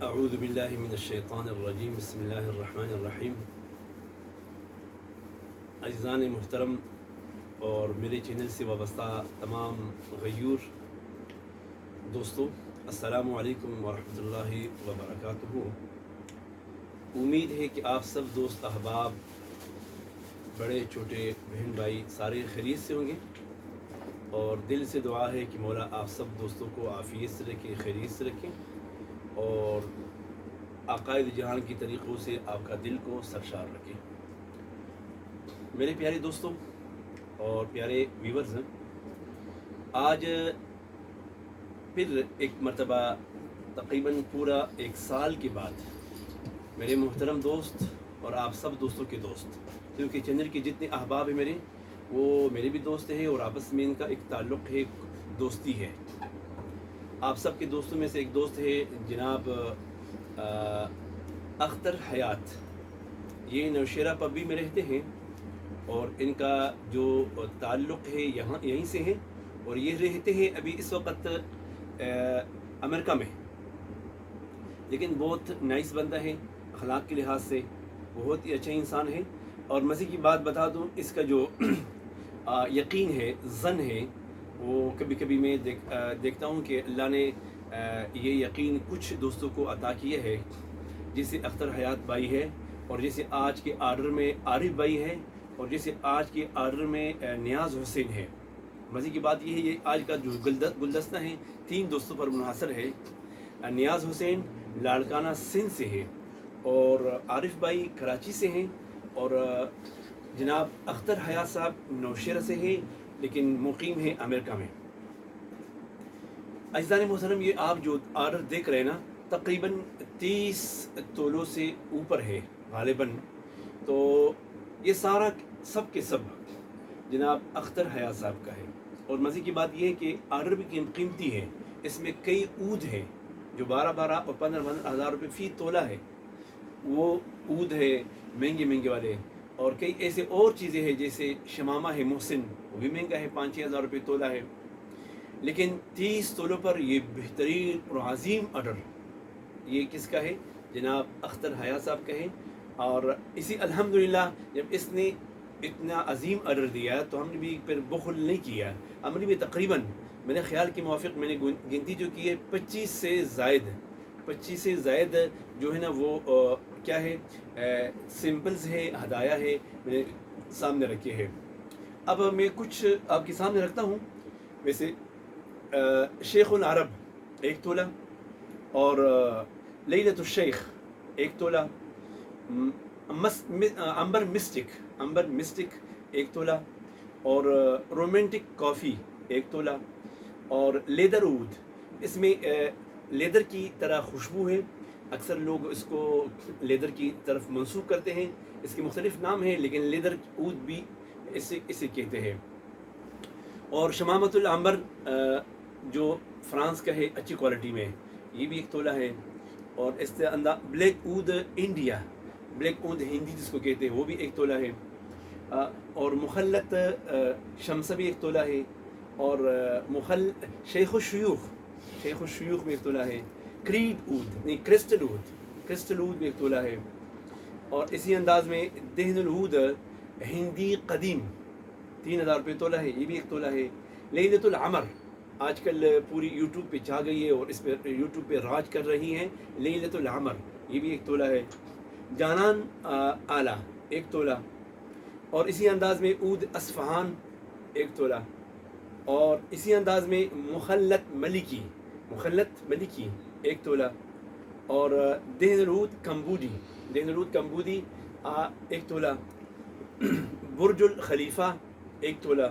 اعوذ باللہ من الشیطان الرجیم بسم اللہ الرحمن الرحیم۔ عزیزان محترم اور میرے چینل سے وابستہ تمام غیور دوستوں، السلام علیکم ورحمۃ اللہ وبرکاتہ۔ امید ہے کہ آپ سب دوست احباب، بڑے چھوٹے، بہن بھائی سارے خیریت سے ہوں گے، اور دل سے دعا ہے کہ مولا آپ سب دوستوں کو عافیت سے رکھے، خیریت سے رکھیں، اور عقائد جہان کی طریقوں سے آپ کا دل کو سرشار رکھے۔ میرے پیارے دوستوں اور پیارے ویورز ہیں، آج پھر ایک مرتبہ تقریباً پورا ایک سال کے بعد میرے محترم دوست اور آپ سب دوستوں کے دوست، کیونکہ چینل کے جتنے احباب ہیں میرے، وہ میرے بھی دوست ہیں، اور آپس میں ان کا ایک تعلق ہے، دوستی ہے۔ آپ سب کے دوستوں میں سے ایک دوست ہے جناب اختر حیات، یہ نوشیرہ پبی میں رہتے ہیں، اور ان کا جو تعلق ہے یہیں سے ہے، اور یہ رہتے ہیں ابھی اس وقت امریکہ میں، لیکن بہت نائس بندہ ہے، اخلاق کے لحاظ سے بہت ہی اچھا انسان ہے۔ اور مزے کی بات بتا دوں، اس کا جو یقین ہے، ظن ہے، وہ کبھی کبھی میں دیکھتا ہوں کہ اللہ نے یہ یقین کچھ دوستوں کو عطا کیا ہے، جیسے اختر حیات بھائی ہے، اور جیسے آج کے آرڈر میں عارف بھائی ہے، اور جیسے آج کے آرڈر میں نیاز حسین ہے۔ مزے کی بات یہ ہے، یہ آج کا جو گلدستہ ہے 3 دوستوں پر منحصر ہے۔ نیاز حسین لاڑکانہ سندھ سے ہے، اور عارف بھائی کراچی سے ہیں، اور جناب اختر حیات صاحب نوشیرہ سے ہیں، لیکن مقیم ہے امریکہ میں۔ عزیزان محترم، یہ آپ جو آرڈر دیکھ رہے ہیں نا، تقریباً 30 تولوں سے اوپر ہے غالباً، تو یہ سارا سب کے سب جناب اختر حیات صاحب کا ہے۔ اور مزے کی بات یہ ہے کہ آرڈر بھی قیمتی ہے، اس میں کئی عود ہے جو 12 اور 15 ہزار روپے فی تولہ ہے، وہ عود ہے مہنگے والے، اور کئی ایسے اور چیزیں ہیں جیسے شمامہ ہے محسن، وہ بھی مہنگا ہے، 5-6 ہزار روپے تولہ ہے، لیکن 30 تولوں پر یہ بہترین اور عظیم آرڈر یہ کس کا ہے؟ جناب اختر حیات صاحب کا ہے۔ اور اسی الحمدللہ جب اس نے اتنا عظیم آرڈر دیا تو ہم نے بھی پھر بخل نہیں کیا، ہم نے بھی تقریباً میرے خیال کے موافق میں نے گنتی جو کی ہے 25 سے زائد جو ہے نا وہ کیا ہے، سمپلز ہے، ہدایہ ہے، میرے سامنے رکھے ہیں۔ اب میں کچھ آپ کے سامنے رکھتا ہوں۔ ویسے شیخ العرب 1 تولہ، اور لیلۃ الشیخ 1 تولہ، امبر مسٹک 1 تولہ، اور رومانٹک کافی 1 تولہ، اور لیدر عود، اس میں لیدر کی طرح خوشبو ہے، اکثر لوگ اس کو لیدر کی طرف منسوخ کرتے ہیں، اس کے مختلف نام ہیں، لیکن لیدر عود بھی اسے کہتے ہیں۔ اور شمامۃ العنبر جو فرانس کا ہے اچھی کوالٹی میں، یہ بھی 1 تولہ ہے۔ اور اس سے بلیک عود انڈیا، بلیک عود ہندی جس کو کہتے ہیں، وہ بھی 1 تولہ ہے۔ اور مخلط شمسہ بھی 1 تولہ ہے، اور شیخ الشیوخ میں 1 تولہ ہے، کریڈ عود نہیں کرسٹل عود بھی 1 تولہ ہے۔ اور اسی انداز میں دہن العود ہندی قدیم 3000 روپے تولہ ہے، یہ بھی 1 تولہ ہے۔ لیلۃ العمر آج کل پوری یوٹیوب پہ چھا گئی ہے، اور اس پہ یوٹیوب پہ راج کر رہی ہیں، لیلۃ العمر یہ بھی 1 تولہ ہے۔ جانان آلہ 1 تولہ، اور اسی انداز میں عود اصفہان 1 تولہ، اور اسی انداز میں مخلط ملکی 1 تولہ، اور دہن العود کمبودی 1 تولہ، برج الخلیفہ 1 تولہ،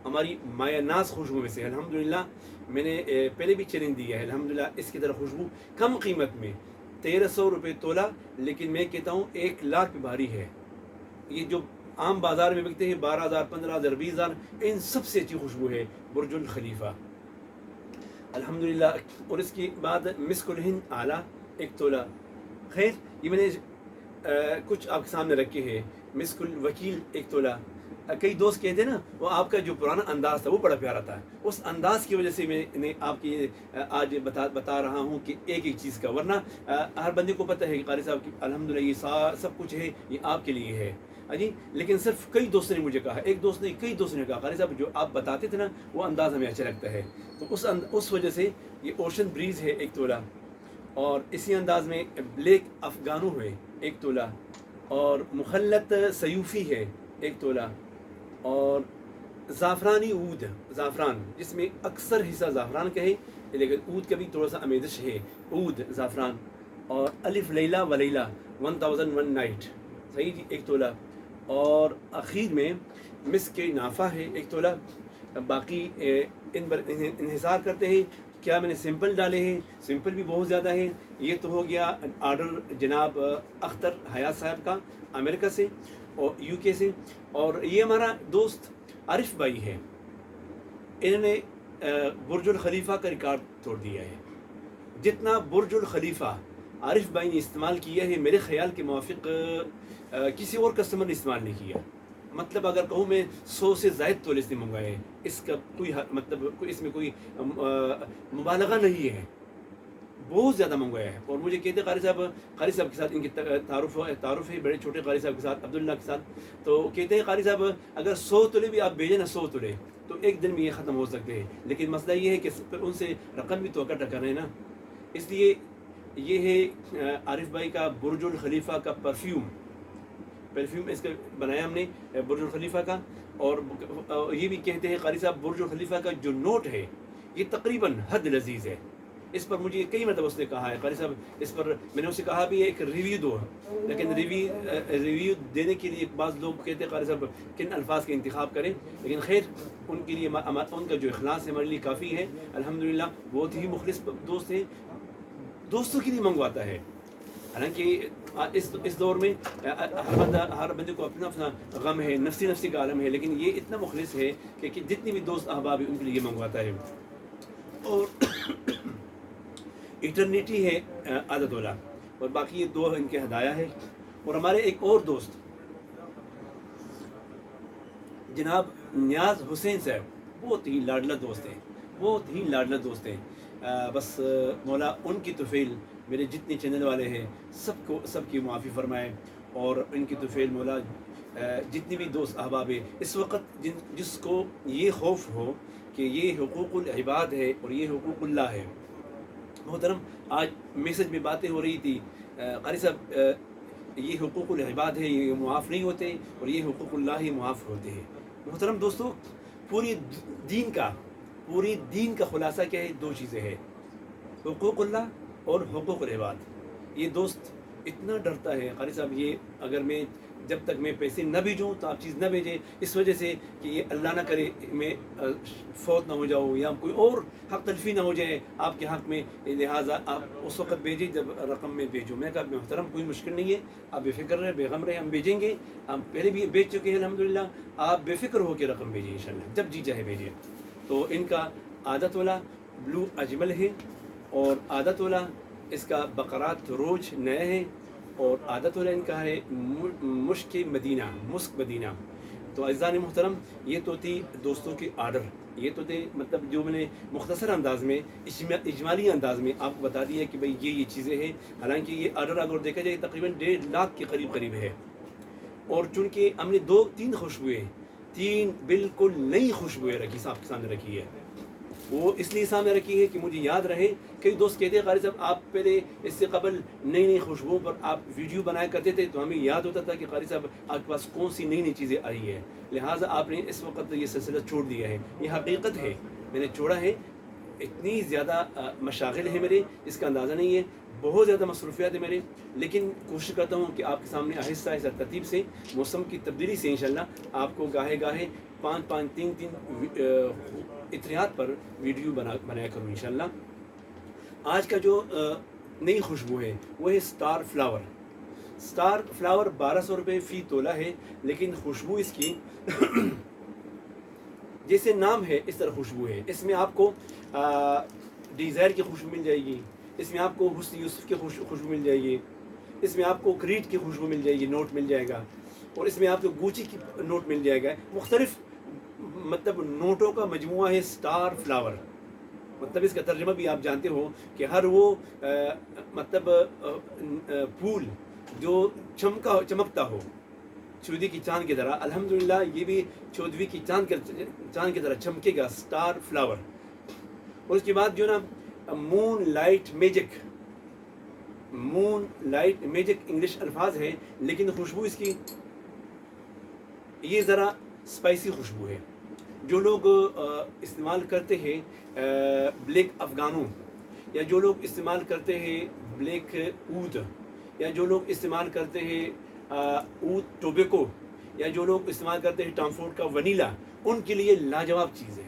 ہماری مایہ ناز خوشبو میں سے الحمدللہ، میں نے پہلے بھی چیلنج دیا ہے الحمدللہ، اس کی طرح خوشبو کم قیمت میں 1300 روپے تولہ، لیکن میں کہتا ہوں 1 لاکھ پہ بھاری ہے۔ یہ جو عام بازار میں بکتے ہیں 12,000 15,000 20,000، ان سب سے اچھی خوشبو ہے برج الخلیفہ الحمدللہ۔ اور اس کے بعد مسک الہند آلہ 1 تولہ۔ خیر، یہ میں نے کچھ آپ کے سامنے رکھے ہیں۔ مسک الوکیل 1 تولہ، کئی دوست کہتے ہیں نا وہ آپ کا جو پرانا انداز تھا وہ بڑا پیارا تھا، اس انداز کی وجہ سے میں نے آپ کی آج بتا رہا ہوں کہ ایک ایک چیز کا، ورنہ ہر بندے کو پتہ ہے کہ قاری صاحب کی الحمدللہ یہ سب کچھ ہے یہ آپ کے لیے ہے جی، لیکن صرف کئی دوستوں نے مجھے کہا، ایک دوست نے کئی دوستوں نے کہا قاری صاحب جو آپ بتاتے تھے نا وہ انداز ہمیں اچھا لگتا ہے، تو اس وجہ سے یہ اوشن بریز ہے 1 تولہ، اور اسی انداز میں بلیک افغانو ہے 1 تولہ، اور مخلط سیوفی ہے 1 تولہ، اور زعفرانی عود، زعفران جس میں اکثر حصہ زعفران کا ہے لیکن عود کا بھی تھوڑا سا آمیزش ہے، عود زعفران، اور الف لیلہ و لیلہ 1001 نائٹ، صحیح جی 1 تولہ، اور اخیر میں مسک نافع ہے 1 تولہ۔ باقی ان پر انحصار کرتے ہیں کیا میں نے سمپل ڈالے ہیں، سمپل بھی بہت زیادہ ہیں۔ یہ تو ہو گیا آرڈر جناب اختر حیات صاحب کا امریکہ سے اور یو کے سے، اور یہ ہمارا دوست عارف بھائی ہے، انہوں نے برج الخلیفہ کا ریکارڈ توڑ دیا ہے۔ جتنا برج الخلیفہ عارف بھائی نے استعمال کیا ہے میرے خیال کے موافق کسی اور کسٹمر نے استعمال نہیں کیا، مطلب اگر کہوں میں 100 سے زائد تولے سے منگوائے، اس کا کوئی مطلب اس میں کوئی مبالغہ نہیں ہے، بہت زیادہ منگوایا ہے۔ اور مجھے کہتے قاری صاحب کے ساتھ ان کی تعارف ہے بڑے چھوٹے قاری صاحب کے ساتھ، عبداللہ کے ساتھ، تو کہتے ہیں قاری صاحب اگر 100 تولے بھی آپ بھیجیں نا 100 تولے تو ایک دن میں یہ ختم ہو سکتے ہیں، لیکن مسئلہ یہ ہے کہ ان سے رقم بھی تو اکٹھا کر رہے ہیں نا، اس لیے یہ ہے عارف بھائی کا برج الخلیفہ کا پرفیوم اس کا بنایا ہم نے برج الخلیفہ کا، اور یہ بھی کہتے ہیں قاری صاحب برج الخلیفہ کا جو نوٹ ہے یہ تقریباً حد لذیذ ہے۔ اس پر مجھے کئی مرتبہ اس نے کہا ہے قاری صاحب اس پر میں نے اسے کہا بھی ایک ریویو دو، لیکن ریویو دینے کے لیے بعض لوگ کہتے ہیں قاری صاحب کن الفاظ کا انتخاب کریں، لیکن خیر ان کے لیے ان کا جو اخلاص ہے ہمارے لیے کافی ہے الحمدللہ، بہت ہی مخلص دوست ہیں، دوستوں کے لیے منگواتا ہے۔ حالانکہ اس دور میں ہر بندے کو اپنا اپنا غم ہے، نفسی کا عالم ہے، لیکن یہ اتنا مخلص ہے کہ جتنی بھی دوست احباب ہیں ان کے لیے منگواتا ہے۔ اور ایٹرنیٹی ہے عادت والا، اور باقی یہ 2 ان کے ہدایہ ہے۔ اور ہمارے ایک اور دوست جناب نیاز حسین صاحب بہت ہی لاڈلا دوست ہیں، بس مولا ان کی طفیل میرے جتنے چینل والے ہیں سب کی معافی فرمائے، اور ان کی طفیل مولا جتنی بھی دوست احباب ہیں اس وقت جس کو یہ خوف ہو کہ یہ حقوق العباد ہے اور یہ حقوق اللہ ہے۔ محترم آج میسج میں باتیں ہو رہی تھی قاری صاحب یہ حقوق العباد ہے یہ معاف نہیں ہوتے اور یہ حقوق اللہ ہی معاف ہوتے ہیں۔ محترم دوستو پوری دین کا خلاصہ کیا ہے؟ 2 چیزیں ہیں، حقوق اللہ اور حقوق العباد۔ یہ دوست اتنا ڈرتا ہے قاری صاحب یہ اگر میں جب تک میں پیسے نہ بھیجوں تو آپ چیز نہ بھیجیں، اس وجہ سے کہ یہ اللہ نہ کرے میں فوت نہ ہو جاؤں یا کوئی اور حق تلفی نہ ہو جائے آپ کے حق میں، لہٰذا آپ اس وقت بھیجیں جب رقم میں بھیجوں۔ میں کہا محترم کوئی مشکل نہیں ہے، آپ بے فکر رہے، بے غم رہے، ہم بھیجیں گے، ہم پہلے بھی بھیج چکے ہیں الحمدللہ، آپ بے فکر ہو کے رقم بھیجیں انشاءاللہ، جب جی چاہے بھیجیں۔ تو ان کا عادت والا بلو اجمل ہے، اور عادت والا اس کا بقرات روج نئے ہیں، اور عادت والا ان کا ہے مسک مدینہ۔ تو عزیزان محترم یہ تو تھی دوستوں کے آرڈر، یہ تو تھے مطلب جو میں نے مختصر انداز میں اجمالی انداز میں آپ کو بتا دیا کہ بھئی یہ چیزیں ہیں۔ حالانکہ یہ آرڈر اگر دیکھا جائے تقریباً 1.5 لاکھ کے قریب ہے، اور چونکہ ہم نے 2-3 خوشبوئیں 3 بالکل نئی خوشبوئیں رکھی آپ کے سامنے رکھی ہے، وہ اس لیے سامنے رکھی ہے کہ مجھے یاد رہے۔ کئی دوست کہتے ہیں قاری صاحب آپ پہلے اس سے قبل نئی خوشبوؤں پر آپ ویڈیو بنایا کرتے تھے تو ہمیں یاد ہوتا تھا کہ قاری صاحب آپ کے پاس کون سی نئی چیزیں آئی ہے، لہٰذا آپ نے اس وقت یہ سلسلہ چھوڑ دیا ہے۔ یہ حقیقت ہے، میں نے چھوڑا ہے، اتنی زیادہ مشاغل ہے میرے اس کا اندازہ نہیں ہے، بہت زیادہ مصروفیات ہے میرے، لیکن کوشش کرتا ہوں کہ آپ کے سامنے آہستہ ترتیب سے موسم کی تبدیلی سے انشاءاللہ آپ کو گاہے 3 اطریات پر ویڈیو بنایا کروں انشاءاللہ۔ آج کا جو نئی خوشبو ہے وہ ہے سٹار فلاور 1200 روپے فی تولہ ہے، لیکن خوشبو اس کی جیسے نام ہے اس طرح خوشبو ہے۔ اس میں آپ کو ڈیزائر کی خوشبو مل جائے گی، اس میں آپ کو حسن یوسف کی خوشبو مل جائے گی، اس میں آپ کو کریٹ کی خوشبو مل جائے گی، نوٹ مل جائے گا، اور اس میں آپ کو گوچی کی نوٹ مل جائے گا. مختلف مطلب نوٹوں کا مجموعہ ہے اسٹار فلاور. مطلب اس کا ترجمہ بھی آپ جانتے ہو کہ ہر وہ مطلب پھول جو چمکتا ہو چودھری کی چاند کی طرح. الحمدللہ یہ بھی چودھری کی چاند کی طرح چمکے گا اسٹار فلاور. اور اس کے بعد جو نا مون لائٹ میجک انگلش الفاظ ہے لیکن خوشبو اس کی یہ ذرا اسپائسی خوشبو ہے. جو لوگ استعمال کرتے ہیں بلیک افغانو، یا جو لوگ استعمال کرتے ہیں بلیک اود، یا جو لوگ استعمال کرتے ہیں اود ٹوبیکو، یا جو لوگ استعمال کرتے ہیں ٹام فورڈ کا ونیلا، ان کے لیے لاجواب چیز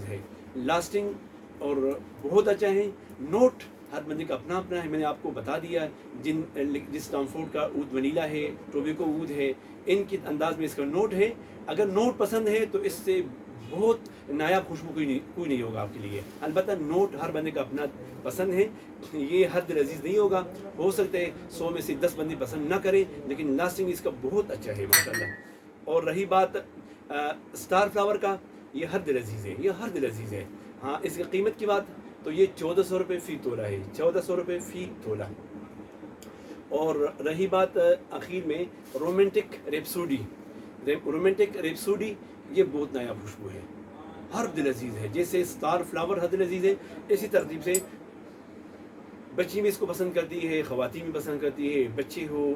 ہے. لاسٹنگ اور بہت اچھا ہے. نوٹ ہر بندے کا اپنا اپنا ہے. میں نے آپ کو بتا دیا جس ٹام فورڈ کا اود ونیلا ہے، ٹوبیکو اود ہے، ان کے انداز میں اس کا نوٹ ہے. اگر نوٹ پسند ہے تو اس سے بہت نایاب خوشبو کوئی نہیں ہوگا آپ کے لیے. البتہ نوٹ ہر بندے کا اپنا پسند ہے. یہ ہر دل عزیز نہیں ہوگا. ہو سکتا ہے 100 میں سے 10 بندے پسند نہ کریں، لیکن لاسٹنگ اس کا بہت اچھا ہے ماشاءاللہ. اور رہی بات اسٹار فلاور کا، یہ ہر دل عزیز ہے. ہاں اس کی قیمت کی بات تو یہ 1400 روپے فی تولہ ہے. 1400 روپے فی تولہ. اور رہی بات اخیر میں رومانٹک ریپسوڈی، یہ بہت نیا خوشبو ہے، ہر دل عزیز ہے. جیسے اسٹار فلاور ہر دل عزیز ہے، اسی ترتیب سے بچی بھی اس کو پسند کرتی ہے، خواتین بھی پسند کرتی ہے. بچے ہو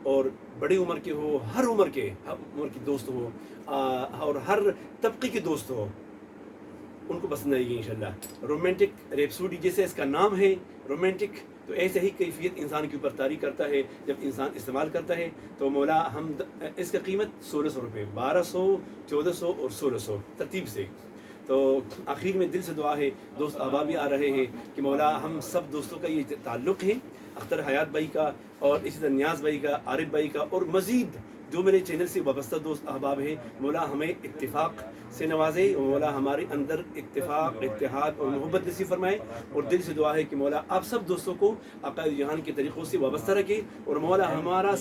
اور بڑی عمر کے ہو، ہر عمر کے دوست ہو اور ہر طبقے کے دوست ہو، ان کو پسند آئے گی انشاءاللہ. رومانٹک ریپسوڈی، جیسے اس کا نام ہے رومانٹک، تو ایسے ہی کیفیت انسان کے اوپر طاری کرتا ہے جب انسان استعمال کرتا ہے. تو مولا ہم اس کا قیمت 1600 روپے، 1200، 1400 اور 1600 ترتیب سے. تو آخر میں دل سے دعا ہے، دوست احباب بھی آ رہے ہیں، کہ مولا ہم سب دوستوں کا یہ تعلق ہے، اختر حیات بھائی کا اور اسی طرح نیاز بھائی کا، عارف بھائی کا، اور مزید جو میرے چینل سے وابستہ دوست احباب ہیں، مولا ہمیں اتفاق سے نوازے، مولا ہمارے اندر اتفاق، اتحاد اور محبت نصیب فرمائے. اور دل سے دعا ہے کہ مولا آپ سب دوستوں کو عقائد جہان کے طریقوں سے وابستہ رکھے. اور مولا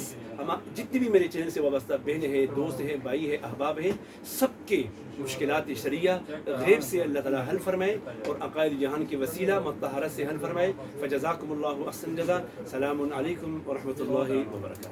جتنے بھی میرے چینل سے وابستہ بہنیں ہیں، دوست ہیں، بھائی ہیں، احباب ہیں، سب کے مشکلات شرعیہ غیب سے اللہ تعالیٰ حل فرمائے اور عقائد جہان کے وسیلہ مطہرت سے حل فرمائے. فجزاکم اللہ احسن جزا. سلام علیکم ورحمۃ اللہ وبرکاتہ.